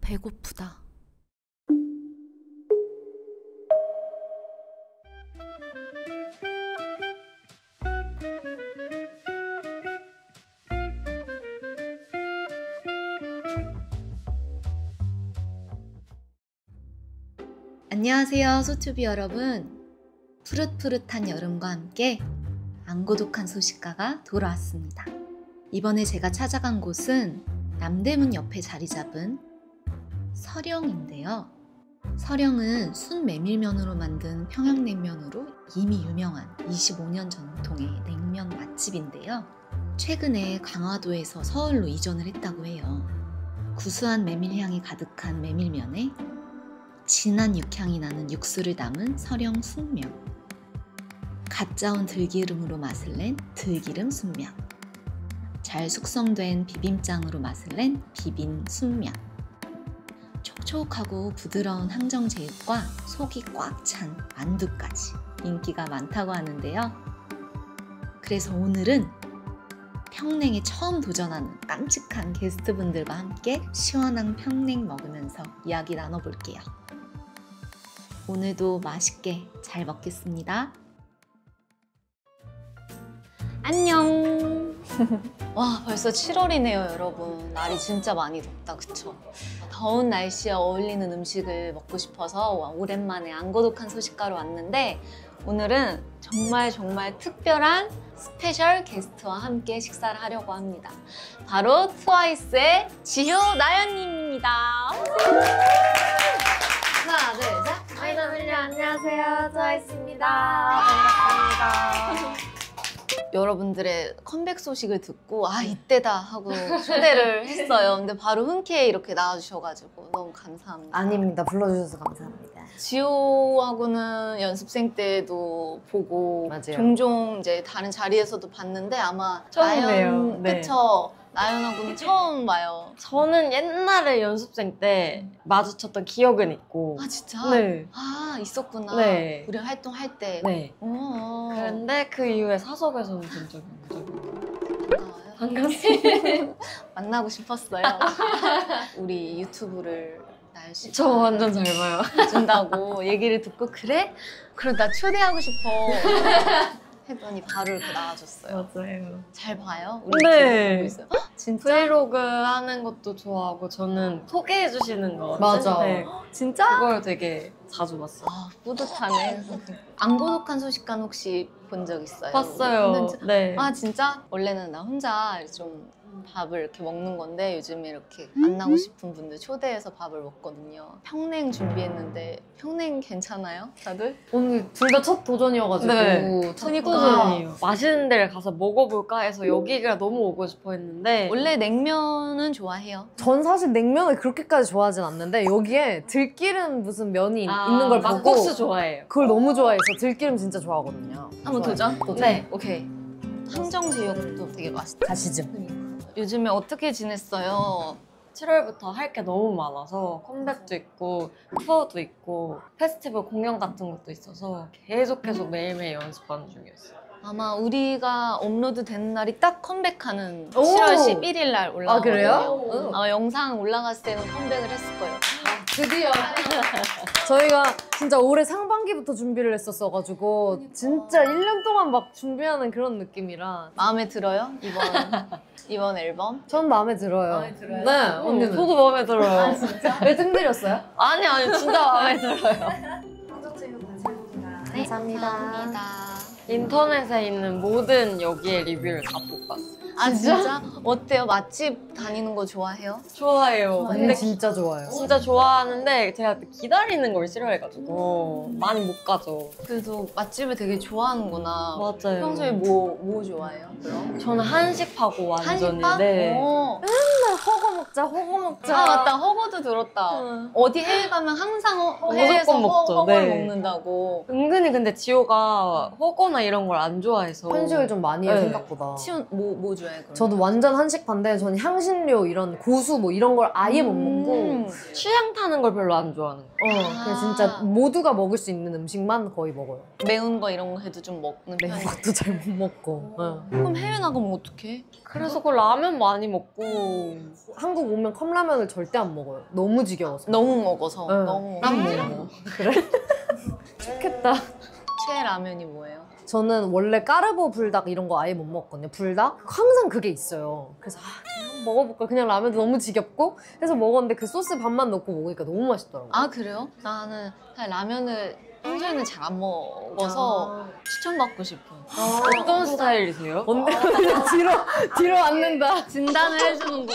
배고프다. 안녕하세요, 소튜비 여러분. 푸릇푸릇한 여름과 함께 안고독한 소식가가 돌아왔습니다. 이번에 제가 찾아간 곳은 남대문 옆에 자리 잡은 서령인데요. 서령은 순메밀면으로 만든 평양냉면으로 이미 유명한 25년 전통의 냉면 맛집인데요. 최근에 강화도에서 서울로 이전을 했다고 해요. 구수한 메밀향이 가득한 메밀면에 진한 육향이 나는 육수를 담은 서령 순면, 갓 짜온 들기름으로 맛을 낸 들기름 순면, 잘 숙성된 비빔장으로 맛을 낸 비빔 순면, 촉촉하고 부드러운 항정제육과 속이 꽉 찬 만두까지 인기가 많다고 하는데요. 그래서 오늘은 평냉에 처음 도전하는 깜찍한 게스트분들과 함께 시원한 평냉 먹으면서 이야기 나눠볼게요. 오늘도 맛있게 잘 먹겠습니다. 안녕. 와, 벌써 7월이네요, 여러분. 날이 진짜 많이 덥다, 그쵸? 더운 날씨에 어울리는 음식을 먹고 싶어서 오랜만에 안고독한 소식가로 왔는데, 오늘은 정말 특별한 스페셜 게스트와 함께 식사를 하려고 합니다. 바로 트와이스의 지효 나연님입니다. 하나, 둘, 셋. 아이돌 안녕하세요, 트와이스입니다. 반갑습니다. 여러분들의 컴백 소식을 듣고 이때다 하고 초대를 했어요. 근데 바로 흔쾌히 이렇게 나와주셔가지고 너무 감사합니다. 아닙니다. 불러주셔서 감사합니다. 지호하고는 연습생 때도 보고 맞아요. 종종 이제 다른 자리에서도 봤는데 아마 처음이에요. 나연, 네. 그쵸? 나연하고는 처음 봐요. 저는 옛날에 연습생 때 마주쳤던 기억은 있고. 아 진짜? 네. 아 있었구나. 네. 우리 활동할 때. 네. 오. 그런데 그 이후에 사석에서는 본 적이 없어요. 반가워요. 반갑습니다. 만나고 싶었어요. 우리 유튜브를 나연 씨가 저 완전 잘 봐요. 준다고 얘기를 듣고 그래? 그럼 나 초대하고 싶어. 했더니 바로 이렇게 나와줬어요. 맞아요. 잘 봐요? 우리 네. 보고 있어요. 헉, 진짜? 브이로그 하는 것도 좋아하고 저는 소개해 주시는 거. 맞아. 네. 진짜? 그걸 되게 자주 봤어요. 뿌듯하네. 안고독한 소식관 혹시 본 적 있어요? 봤어요. 콘텐츠? 네. 아 진짜? 원래는 나 혼자 좀 밥을 이렇게 먹는 건데 요즘에 이렇게 만나고 싶은 분들 초대해서 밥을 먹거든요. 평냉 준비했는데 평냉 괜찮아요? 다들? 오늘 둘 다 첫 도전이어가지고 네. 첫 그러니까. 도전이에요. 맛있는 데를 가서 먹어볼까 해서 여기가 너무 오고 싶어 했는데 원래 냉면은 좋아해요? 전 사실 냉면을 그렇게까지 좋아하진 않는데 여기에 들기름 무슨 면이 있는 걸 보고 막국수 좋아해요. 그걸 너무 좋아해서 들기름 진짜 좋아하거든요. 한번 도전? 네. 오케이. 항정제육도 되게 맛있다. 가시죠. 요즘에 어떻게 지냈어요? 7월부터 할 게 너무 많아서 컴백도 있고 투어도 있고 페스티벌 공연 같은 것도 있어서 계속 매일매일 연습하는 중이었어요. 아마 우리가 업로드 되는 날이 딱 컴백하는 오! 7월 11일 날 올라가거든요. 아, 그래요? 영상 올라갔을 때는 컴백을 했을 거예요. 드디어 저희가 진짜 올해 상반기부터 준비를 했었어가지고 진짜 1년 동안 막 준비하는 그런 느낌이라 마음에 들어요? 이번 앨범? 전 마음에 들어요. 마음에 들어요? 네, 언니는? 저도 마음에 들어요. 왜 뜸들였어요? 아니 진짜 마음에 들어요. 네, 감사합니다. 인터넷에 있는 모든 여기에 리뷰를 다 보고 봤어요. 아 진짜? 어때요? 맛집 다니는 거 좋아해요? 좋아해요. 언니 근데 진짜 좋아요. 진짜 좋아하는데 제가 기다리는 걸 싫어해가지고 많이 못 가죠. 그래도 맛집을 되게 좋아하는구나. 맞아요. 평소에 뭐 좋아해요? 그럼? 저는 한식파고 완전히. 한식밥? 네. 허거 먹자, 허거 먹자. 아 맞다, 허거도 들었다. 응. 어디 해외 가면 항상 무조건 해외에서 먹죠. 허거를 네. 먹는다고. 은근히 근데 지호가 허거는 치즈나 이런 걸 안 좋아해서 한식을 좀 많이 해 네. 생각보다. 치운 뭐 좋아해 그럼? 저도 완전 한식파인데 저는 향신료 이런 고수 뭐 이런 걸 아예 못 먹고 취향 타는 걸 별로 안 좋아하는 거. 그냥 진짜 모두가 먹을 수 있는 음식만 거의 먹어요. 매운 거 이런 거 해도 좀 먹는 매운 편이에요. 것도 잘 못 먹고. 그럼 해외 나가면 어떡해? 그래서 그 라면 많이 먹고 한국 오면 컵라면을 절대 안 먹어요. 너무 지겨워서. 너무 먹어서 네. 너무 난 먹어. 그래? 좋겠다. 최애 라면이 뭐예요? 저는 원래 까르보 불닭 이런 거 아예 못 먹거든요. 불닭? 항상 그게 있어요. 그래서 그냥 먹어볼까. 그냥 라면도 너무 지겹고 해서 먹었는데 그 소스 반만 넣고 먹으니까 너무 맛있더라고요. 아 그래요? 나는 사실 라면을 평소에는 잘 안 먹어서 추천받고 싶어. 어떤 스타일이세요? 언니 뒤로 앉는다. 진단을 해주는 거.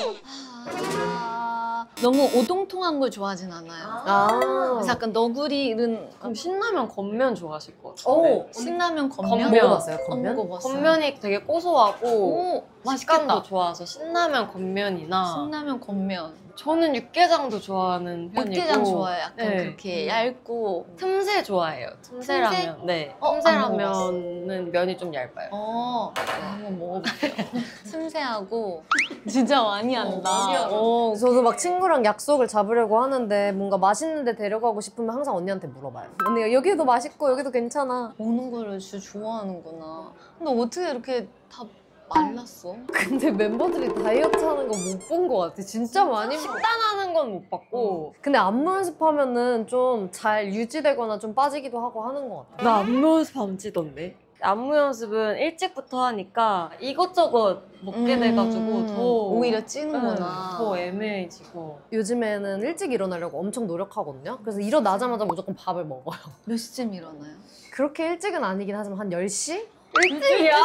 너무 오동통한 걸 좋아하진 않아요. 그래서 약간 너구리 이런 그럼 신라면 건면 좋아하실 것 같아요. 오, 신라면 건면 건면. 먹어봤어요, 건면? 먹어봤어요. 건면이 되게 고소하고 오 식감도 맛있겠다. 좋아서 신라면 건면이나 신라면 건면. 저는 육개장도 좋아하는 편이고 육개장 좋아해요. 약간 네. 그렇게 얇고. 틈새 좋아해요. 틈새라면. 네. 안 틈새라면은 면이 좀 얇아요. 한번 먹어볼게요. 틈새하고 진짜 많이 한다. 많이 하네. 저도 막 친구랑 약속을 잡으려고 하는데 뭔가 맛있는 데 데려가고 싶으면 항상 언니한테 물어봐요. 언니가 여기도 맛있고 여기도 괜찮아. 먹는 거를 진짜 좋아하는구나. 근데 어떻게 이렇게 다 말랐어? 근데 멤버들이 다이어트 하는 거 못 본 것 같아. 진짜 많이 먹어. 식단하는 건 못 봤고 근데 안무 연습하면은 좀 잘 유지되거나 좀 빠지기도 하고 하는 것 같아. 나 안무 연습 안 찌던데. 안무 연습은 일찍부터 하니까 이것저것 먹게 돼가지고 더 오히려 찌는구나. 네, 더 애매해지고. 요즘에는 일찍 일어나려고 엄청 노력하거든요. 그래서 일어나자마자 무조건 밥을 먹어요. 몇 시쯤 일어나요? 그렇게 일찍은 아니긴 하지만 한 10시? 일찍이야.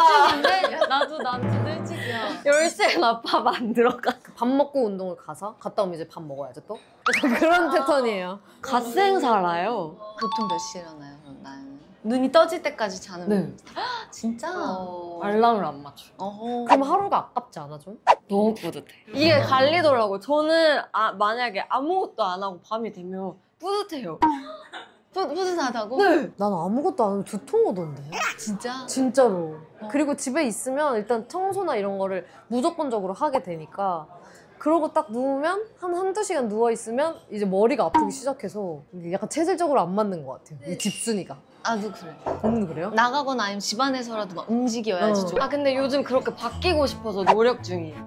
나도 진짜 일찍이야. 10시에 나 밥 안 들어가. 밥 먹고 운동을 가서 갔다 오면 이제 밥 먹어야죠 또? 약간 그런 패턴이에요. 갓생 살아요. 보통 몇 시에 일어나요? 그럼 나는 눈이 떠질 때까지 자는 네. 진짜? 알람을 안 맞춰. 그럼 하루가 아깝지 않아 좀? 너무 뿌듯해. 이게 갈리더라고요. 저는 만약에 아무것도 안 하고 밤이 되면 뿌듯해요. 뿌듯하다고? 네. 난 아무것도 안 하고 두통 오던데. 진짜? 진짜로. 그리고 집에 있으면 일단 청소나 이런 거를 무조건적으로 하게 되니까 그러고 딱 누우면 한두 시간 누워있으면 이제 머리가 아프기 시작해서 이게 약간 체질적으로 안 맞는 것 같아요. 이 집순이가. 나도 그래. 언니도 그래요? 나가거나 아니면 집안에서라도 막 움직여야지 좀. 근데 요즘 그렇게 바뀌고 싶어서 노력 중이에요.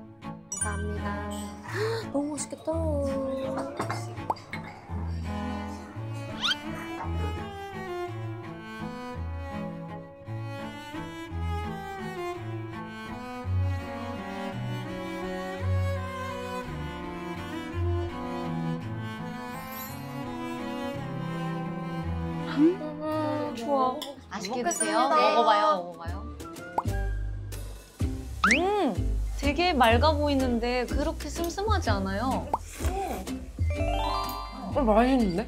감사합니다. 너무 맛있겠다. 좋아. 맛있게 먹겠습니다. 드세요. 먹어봐요. 되게 맑아 보이는데 그렇게 슴슴하지 않아요. 맛있는데?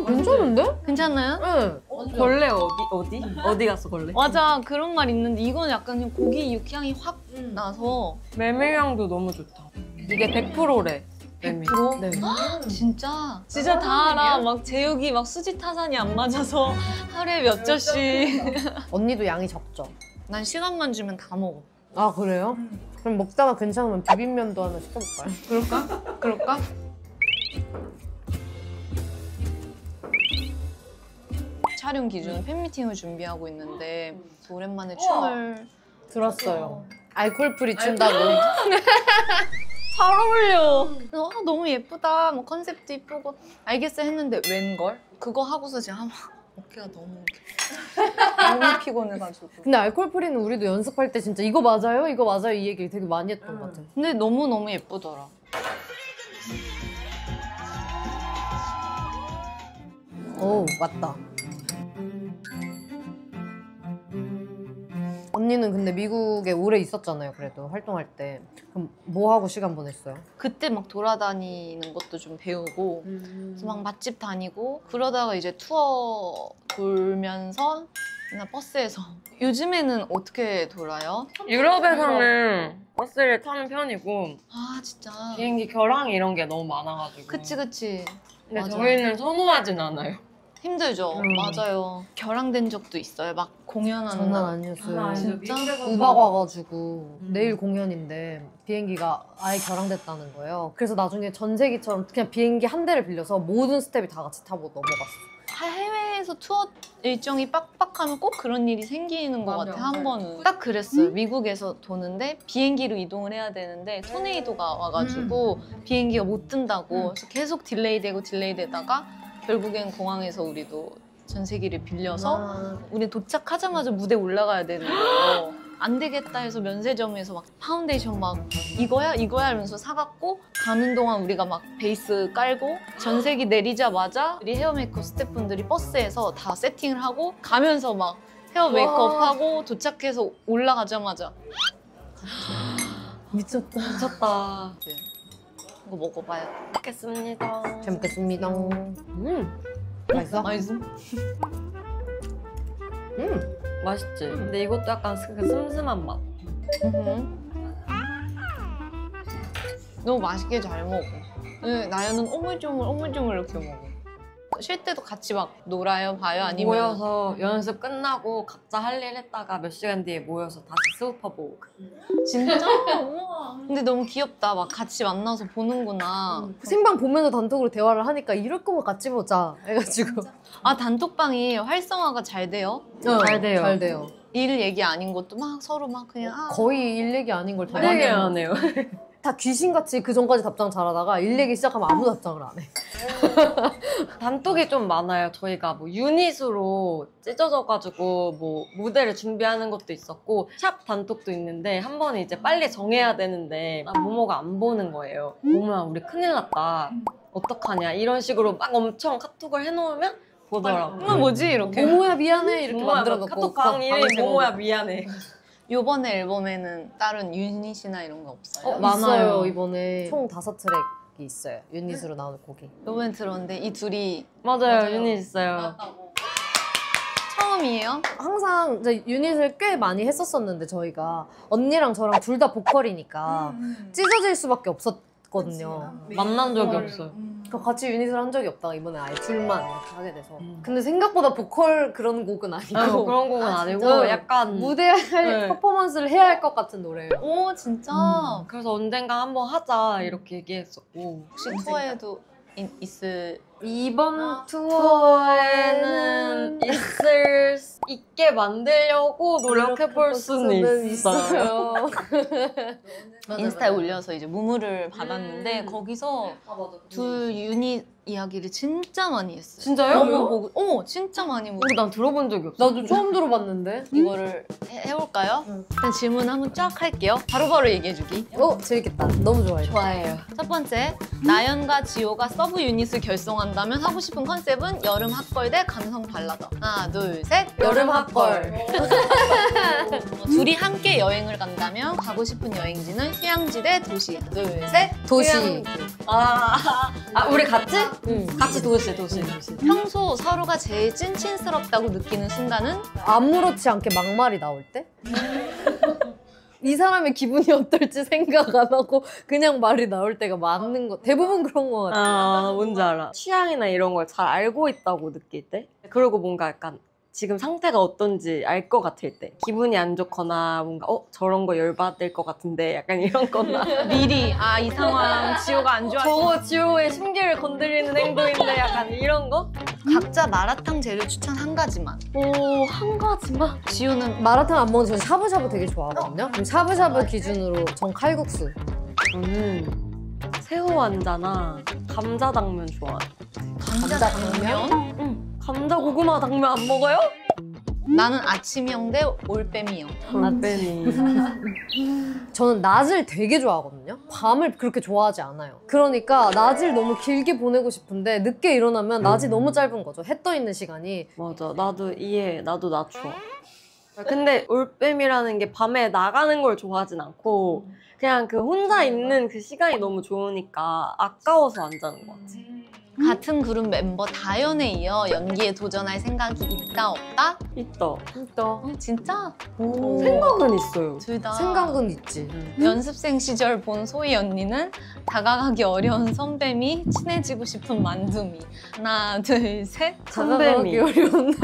괜찮은데? 괜찮나요? 응. 벌레 어디 갔어 벌레? 맞아, 그런 말 있는데 이건 약간 그냥 고기 육향이 확 나서. 메밀향도 너무 좋다. 이게 100%래. 100%? 네. 진짜 다 알아. 막 제육이 막 수지 타산이 안 맞아서 하루에 몇 접시. 언니도 양이 적죠? 난 시간만 주면 다 먹어. 아 그래요? 그럼 먹다가 괜찮으면 비빔면도 하나 시켜볼까요? 그럴까? 촬영 기준 팬미팅을 준비하고 있는데 오랜만에 춤을 들었어요. 알콜 프리 춘다고. 잘 어울려. 너무 예쁘다. 뭐 컨셉도 예쁘고 알겠어 했는데 웬걸? 그거 하고서 지금 어깨가 너무 피곤해가지고. 근데 알콜 프리는 우리도 연습할 때 진짜 이거 맞아요? 이거 맞아요? 이 얘기 되게 많이 했던 것 같아요. 근데 너무 예쁘더라. 오 맞다. 언니는 근데 미국에 오래 있었잖아요. 그래도 활동할 때. 그럼 뭐 하고 시간 보냈어요? 그때 막 돌아다니는 것도 좀 배우고 그래서 막 맛집 다니고 그러다가 이제 투어 돌면서 그냥 버스에서 요즘에는 어떻게 돌아요? 유럽에서는 버스를 타는 편이고 아 진짜 비행기 결항 이런 게 너무 많아가지고. 그치 근데 맞아. 저희는 선호하진 않아요. 힘들죠. 맞아요. 결항된 적도 있어요. 막 공연하는 장난 날. 아니었어요. 진짜? 우박 와가지고 내일 공연인데 비행기가 아예 결항됐다는 거예요. 그래서 나중에 전세기처럼 그냥 비행기 한 대를 빌려서 모든 스텝이 다 같이 타고 넘어갔어. 해외에서 투어 일정이 빡빡하면 꼭 그런 일이 생기는 것 맞아. 같아, 한 번은. 딱 그랬어요. 미국에서 도는데 비행기로 이동을 해야 되는데 토네이도가 와가지고 비행기가 못 뜬다고 그래서 계속 딜레이 되다가 결국엔 공항에서 우리도 전세기를 빌려서 우리 도착하자마자 무대 올라가야 되는 거예요. 안 되겠다 해서 면세점에서 막 파운데이션 막 이거야 하면서 사갖고 가는 동안 우리가 막 베이스 깔고 전세기 내리자마자 우리 헤어 메이크업 스태프분들이 버스에서 다 세팅을 하고 가면서 막 헤어 메이크업 하고 도착해서 올라가자마자 미쳤다. 미쳤다. 이거 먹어봐요. 먹겠습니다. 잘 먹겠습니다. 맛있어? 맛있어? 맛있지? 근데 이것도 약간 그 슴슴한 맛. 너무 맛있게 잘 먹어. 네, 나연은 오물조물 이렇게 먹어. 쉴 때도 같이 막 놀아요, 봐요? 아니면 모여서 연습 끝나고 각자 할 일 했다가 몇 시간 뒤에 모여서 다시 스우퍼보고. 진짜? 우와. 근데 너무 귀엽다. 막 같이 만나서 보는구나. 생방 보면서 단톡으로 대화를 하니까 이럴 거면 같이 보자 해가지고 아, 단톡방이 활성화가 잘 돼요? 잘 돼요. 잘 돼요. 일 얘기 아닌 것도 막 서로 막 그냥 거의 일 얘기 아닌 걸 다 많이 되게 해요. 안 해요. 다 귀신같이 그 전까지 답장 잘하다가 일 얘기 시작하면 아무 답장을 안 해. 단톡이 좀 많아요. 저희가 뭐 유닛으로 찢어져가지고 뭐 무대를 준비하는 것도 있었고 샵 단톡도 있는데 한 번은 이제 빨리 정해야 되는데 모모가 안 보는 거예요. 모모야 우리 큰일 났다. 어떡하냐 이런 식으로 막 엄청 카톡을 해놓으면 보더라고. 뭐지? 이렇게. 모모야 미안해 이렇게 모모야 만들어 놓고 카톡방 이름이 모모야 미안해. 요번에 앨범에는 다른 유닛이나 이런 거 없어요? 많아요. 있어요 이번에 총 5트랙이 있어요. 유닛으로 나오는 곡이. 요번에 들었는데 이 둘이 맞아요. 유닛 있어요. 처음이에요? 항상 이제 유닛을 꽤 많이 했었었는데 저희가 언니랑 저랑 둘 다 보컬이니까 찢어질 수밖에 없었거든요. 만난 적이 없어요. 그러니까 같이 유닛을 한 적이 없다가 이번에 아예 둘만 이렇게 하게 돼서 근데 생각보다 보컬 그런 곡은 아니고 그런 곡은 아니고 진짜 약간 무대 할 네. 퍼포먼스를 해야 할 것 같은 노래예요. 오, 진짜? 그래서 언젠가 한번 하자 이렇게 얘기했었고 혹시 투어에도 있을 이번 투어에는 있을 수 있게 만들려고 노력해볼 수는 있어요. 인스타에 올려서 이제 무무를 받았는데 거기서 둘 유닛 이야기를 진짜 많이 했어요. 진짜요? 너무 보고, 진짜 많이 보고. 난 들어본 적이 없어. 나도 처음 들어봤는데. 이거를 해볼까요? 일단 질문 한번 쫙 할게요. 바로바로 얘기해주기. 재밌겠다. 너무 좋아요. 좋아해요. 첫 번째, 나연과 지호가 서브 유닛을 결성한다면 하고 싶은 컨셉은 여름 핫걸 대 감성 발라더. 하나, 둘, 셋. 여름 핫걸. 둘이 함께 여행을 간다면 가고 싶은 여행지는 휴양지 대 도시. 둘, 셋. 도시. 우리 같이? 응. 같이 도시. 평소 서로가 제일 찐친스럽다고 느끼는 순간은? 아무렇지 않게 막말이 나올 때? 이 사람의 기분이 어떨지 생각 안 하고 그냥 말이 나올 때가 많은 거 대부분 그런 거 같아. 뭔지 알아. 취향이나 이런 걸 잘 알고 있다고 느낄 때? 그리고 뭔가 약간 지금 상태가 어떤지 알 것 같을 때 기분이 안 좋거나 뭔가 저런 거 열받을 것 같은데 약간 이런 거나 미리 이 상황 지호가 안 좋아. 저거 지호의 심기를 건드리는 행동인데 약간 이런 거? 각자 마라탕 재료 추천 한 가지만. 한 가지만? 지호는 마라탕 안 먹는 저 샤브샤브 되게 좋아하거든요. 그럼 샤브샤브 기준으로 전 칼국수. 저는 새우 완자나 감자 당면 좋아해요. 감자 당면? 응. 감자 고구마 당면 안 먹어요? 나는 아침형 대 올빼미형. 올빼미. 저는 낮을 되게 좋아하거든요. 밤을 그렇게 좋아하지 않아요. 그러니까 낮을 너무 길게 보내고 싶은데 늦게 일어나면 낮이 너무 짧은 거죠. 해 떠 있는 시간이. 맞아. 나도 이해해. 나도 낮 좋아. 근데 올빼미라는 게 밤에 나가는 걸 좋아하진 않고 그냥 그 혼자 있는 그 시간이 너무 좋으니까 아까워서 안 자는 것 같아. 같은 그룹 멤버 다현에 이어 연기에 도전할 생각이 있다 없다? 있다. 진짜. 진짜? 생각은 있어요. 둘 다. 생각은 있지. 연습생 시절 본 소희 언니는 다가가기 어려운 선배미, 친해지고 싶은 만두미. 하나, 둘, 셋. 선배미. 다가가기 어려운.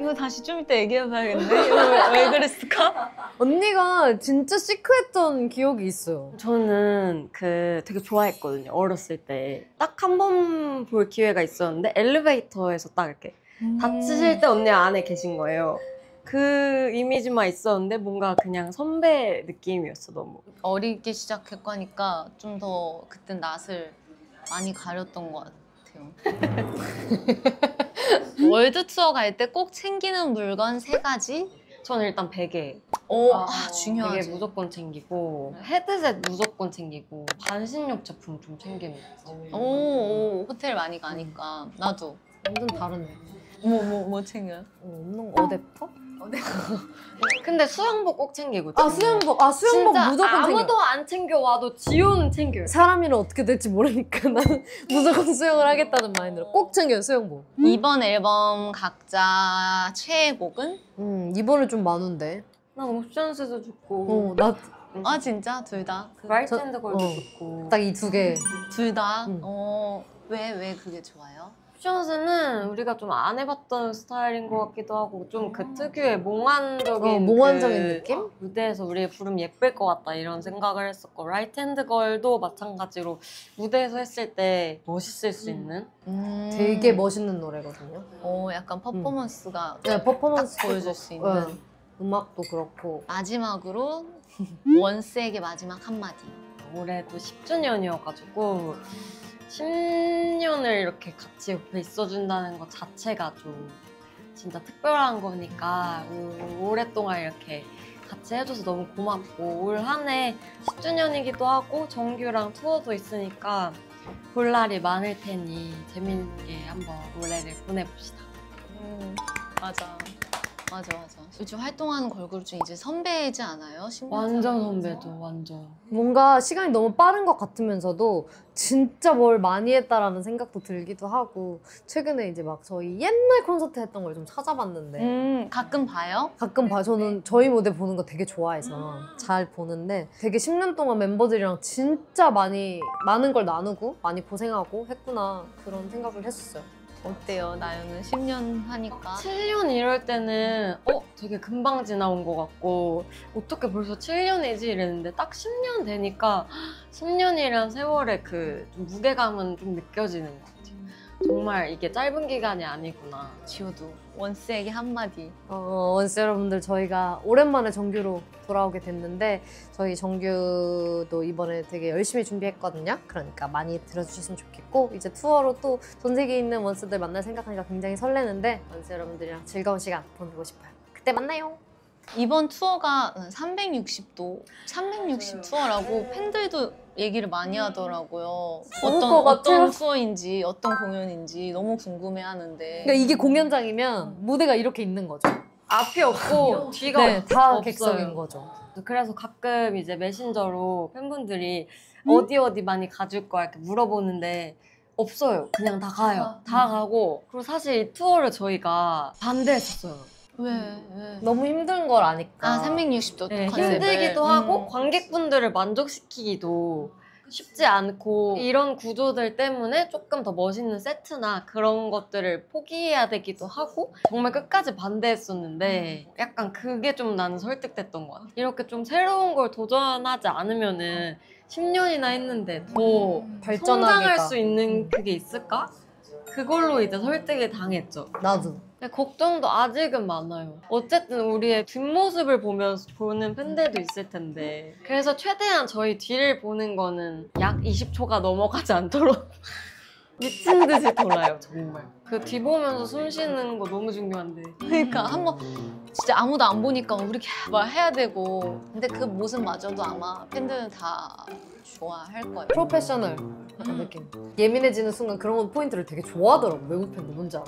이거 다시 좀 이따 얘기해봐야겠네. 이거 왜 그랬을까? 언니가 진짜 시크했던 기억이 있어요. 저는 되게 좋아했거든요. 어렸을 때. 딱 한 번 볼 기회가 있었는데 엘리베이터에서 딱 이렇게 다치실 때 언니가 안에 계신 거예요. 그 이미지만 있었는데 뭔가 그냥 선배 느낌이었어, 너무. 어리게 시작했고 하니까 좀 더 그땐 낯을 많이 가렸던 것 같아요. 월드 투어 갈 때 꼭 챙기는 물건 3가지? 저는 일단 베개. 오, 베개 중요하지. 무조건 챙기고 헤드셋 무조건 챙기고 반신욕 제품 좀 챙기는 거. 오, 호텔 많이 가니까. 나도. 완전 다르네. 뭐 챙겨요? 없는 거 어댑터? 근데 수영복 꼭 챙기고. 아 수영복. 아 수영복 진짜 무조건 챙겨. 아무도 안 챙겨와도 지호는 챙겨요. 사람이랑 어떻게 될지 모르니까 나는 무조건 수영을 하겠다는 마인드로 꼭 챙겨요 수영복. 이번 앨범 각자 최애곡은? 이번에 좀 많은데. 난 옵션스도 좋고 나 아 진짜? 둘 다? 라이트 핸드 걸도 어. 좋고. 딱 이 2개. 둘 다? 응. 왜 그게 좋아요? 옵션스는 우리가 좀 안 해봤던 스타일인 것 같기도 하고 좀 그 특유의 몽환적인 몽환적인 그 느낌? 무대에서 우리가 부르면 예쁠 것 같다 이런 생각을 했었고 라이트 핸드 걸도 마찬가지로 무대에서 했을 때 멋있을 수 있는 되게 멋있는 노래거든요. 약간 퍼포먼스가 네, 퍼포먼스 딱 보여줄 수 있는. 네, 음악도 그렇고. 마지막으로 원스에게 마지막 한마디. 올해도 10주년이어가지고 10년을 이렇게 같이 옆에 있어준다는 것 자체가 좀 진짜 특별한 거니까 오랫동안 이렇게 같이 해줘서 너무 고맙고 올 한 해 10주년이기도 하고 정규랑 투어도 있으니까 볼 날이 많을 테니 재밌게 한번 올해를 보내봅시다. 맞아. 요즘 활동하는 걸그룹 중 이제 선배이지 않아요? 완전 선배죠, 완전. 뭔가 시간이 너무 빠른 것 같으면서도 진짜 뭘 많이 했다라는 생각도 들기도 하고 최근에 이제 막 저희 옛날 콘서트 했던 걸 좀 찾아봤는데 가끔 봐요? 가끔 저는 저희 무대 보는 거 되게 좋아해서 잘 보는데 되게 10년 동안 멤버들이랑 진짜 많은 걸 나누고 많이 고생하고 했구나 그런 생각을 했었어요. 어때요? 나연은 10년 하니까. 7년 이럴 때는 되게 금방 지나온 것 같고 어떻게 벌써 7년이지 이랬는데 딱 10년 되니까 10년이란 세월의 그 좀 무게감은 좀 느껴지는 것 같아요. 정말 이게 짧은 기간이 아니구나. 지호도 원스에게 한마디. 원스 여러분들 저희가 오랜만에 정규로 돌아오게 됐는데 저희 정규도 이번에 되게 열심히 준비했거든요. 그러니까 많이 들어주셨으면 좋겠고 이제 투어로 또 전 세계에 있는 원스들 만날 생각하니까 굉장히 설레는데 원스 여러분들이랑 즐거운 시간 보내고 싶어요. 그때 만나요. 이번 투어가 360도 360 투어라고 팬들도 얘기를 많이 하더라고요. 것 같아요. 어떤 투어인지 어떤 공연인지 너무 궁금해하는데. 그러니까 이게 공연장이면 무대가 이렇게 있는 거죠. 앞이 없고 뒤가 네, 다 없어요. 객석인 거죠. 그래서 가끔 이제 메신저로 팬분들이 어디 많이 가줄 거야 이렇게 물어보는데 없어요. 그냥 다 가요. 다 가고 그리고 사실 이 투어를 저희가 반대했었어요. 왜? 너무 힘든 걸 아니까. 360도 네, 컨셉을. 힘들기도 하고 관객분들을 만족시키기도 쉽지 않고 이런 구조들 때문에 조금 더 멋있는 세트나 그런 것들을 포기해야 되기도 하고 정말 끝까지 반대했었는데 약간 그게 좀 나는 설득됐던 것 같아. 이렇게 좀 새로운 걸 도전하지 않으면은 10년이나 했는데 더 성장할 수 있는 그게 있을까? 그걸로 이제 설득에 당했죠. 나도. 근데 걱정도 아직은 많아요. 어쨌든 우리의 뒷모습을 보는 팬들도 있을 텐데 그래서 최대한 저희 뒤를 보는 거는 약 20초가 넘어가지 않도록 미친 듯이 돌아요, 정말. 그 뒤 보면서 숨 쉬는 거 너무 중요한데. 그러니까 한번 진짜 아무도 안 보니까 우리 막 해야 되고. 근데 그 모습마저도 아마 팬들은 다 좋아할 거예요. 프로페셔널 약간 느낌. 예민해지는 순간 그런 건 포인트를 되게 좋아하더라고. 외국 팬들 뭔지 알아?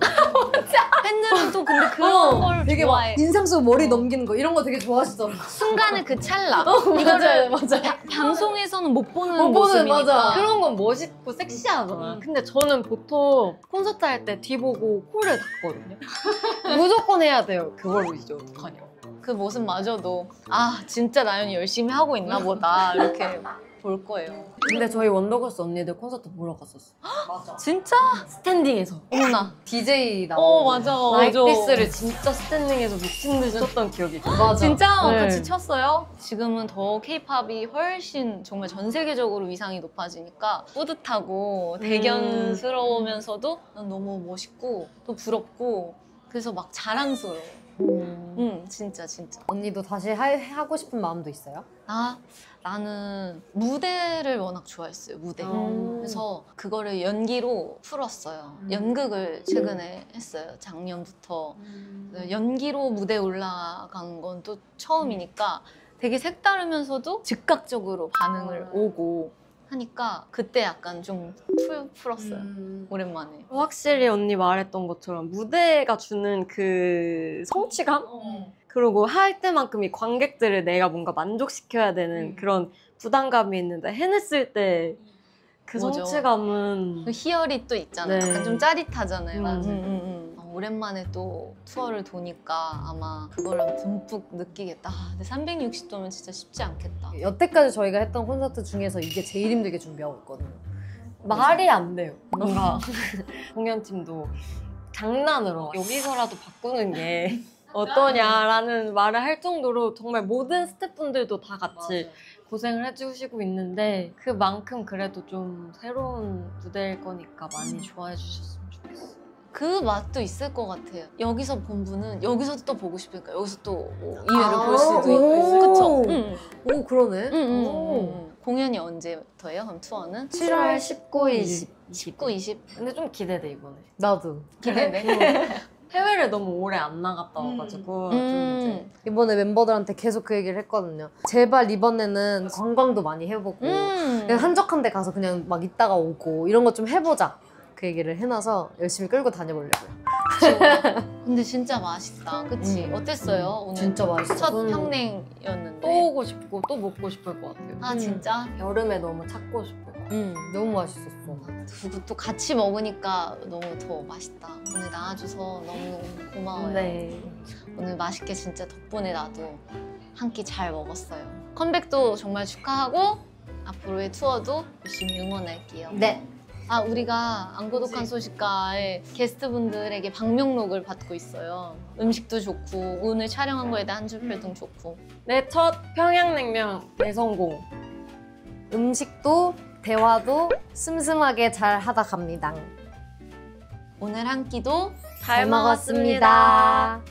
팬들은 또 근데 그런 걸 되게 좋아해. 막 인상 쓰고 머리 넘기는 거 이런 거 되게 좋아하시더라고. 순간의 그 찰나. 맞아요, 맞아요. 방송에서는 못 보는 못 보는, 모습이니까. 맞아. 그런 건 멋있고 섹시하잖아. 근데 저는 보통 콘서트 할 때 뒤 보고 코를 닦거든요. 무조건 해야 돼요. 그걸로 이제 어떡하냐. 그 모습마저도 아 진짜 나연이 열심히 하고 있나 보다 이렇게 볼 거예요. 근데 저희 원더걸스 언니들 콘서트 보러 갔었어. 맞아. 진짜? 스탠딩에서. 어머나. DJ 나오고. 맞아. 라이피스를 진짜 스탠딩에서 미친 듯이 쳤던 기억이 있어요. 맞아. 진짜 네. 같이 쳤어요? 지금은 더 케이팝이 훨씬 정말 전 세계적으로 위상이 높아지니까 뿌듯하고 대견스러우면서도 난 너무 멋있고 또 부럽고 그래서 막 자랑스러워. 진짜. 언니도 다시 하고 싶은 마음도 있어요? 나는 무대를 워낙 좋아했어요, 무대. 그래서 그거를 연기로 풀었어요. 연극을 최근에 했어요, 작년부터. 연기로 무대에 올라간 건 또 처음이니까 되게 색다르면서도 즉각적으로 반응을 오고 하니까 그때 약간 좀 풀었어요, 오랜만에. 확실히 언니 말했던 것처럼 무대가 주는 그 성취감? 그리고 할 때만큼 이 관객들을 내가 뭔가 만족시켜야 되는 그런 부담감이 있는데 해냈을 때 그 맞아. 성취감은 그 희열이 또 있잖아요. 네. 약간 좀 짜릿하잖아요. 맞아. 오랜만에 또 투어를 도니까 아마 그걸 듬뿍 느끼겠다. 근데 360도면 진짜 쉽지 않겠다. 여태까지 저희가 했던 콘서트 중에서 이게 제일 힘들게 준비하고 있거든요. 말이 안 돼요. 뭔가 공연팀도 장난으로 여기서라도 바꾸는 게 어떠냐라는 말을 할 정도로 정말 모든 스태프분들도 다 같이 고생을 해주시고 있는데 그만큼 그래도 좀 새로운 무대일 거니까 많이 좋아해 주셨으면 좋겠어요. 그 맛도 있을 것 같아요. 여기서 본 분은 여기서도 또 보고 싶으니까 여기서 또 이해를 볼 수도 있고. 그쵸? 오, 그러네. 공연이 언제부터예요? 그럼 투어는? 7월 19, 20. 19, 20? 근데 좀 기대돼 이번에. 나도. 기대돼. 해외를 너무 오래 안 나갔다 와가지고 좀 이제 이번에 멤버들한테 계속 그 얘기를 했거든요. 제발 이번에는 관광도 많이 해보고 그냥 한적한 데 가서 그냥 막 있다가 오고 이런 거 좀 해보자. 그 얘기를 해놔서 열심히 끌고 다녀보려고요. 근데 진짜 맛있다. 그치? 어땠어요? 오늘 진짜 맛있어. 첫 저는 평냉이었는데. 또 오고 싶고 또 먹고 싶을 것 같아요. 진짜? 여름에 너무 찾고 싶을 것 같아요. 너무 맛있었어. 두고 또 같이 먹으니까 너무 더 맛있다. 오늘 나와줘서 너무 고마워요. 네. 오늘 맛있게 진짜 덕분에 나도 한 끼 잘 먹었어요. 컴백도 정말 축하하고 앞으로의 투어도 열심히 응원할게요. 네. 우리가 안고독한 소식가의 게스트분들에게 방명록을 받고 있어요. 음식도 좋고 오늘 촬영한 거에 대한 한 줄 평도 좋고. 내 첫 평양냉면 대성공. 음식도 대화도 슴슴하게 잘 하다 갑니다. 오늘 한 끼도 잘 먹었습니다.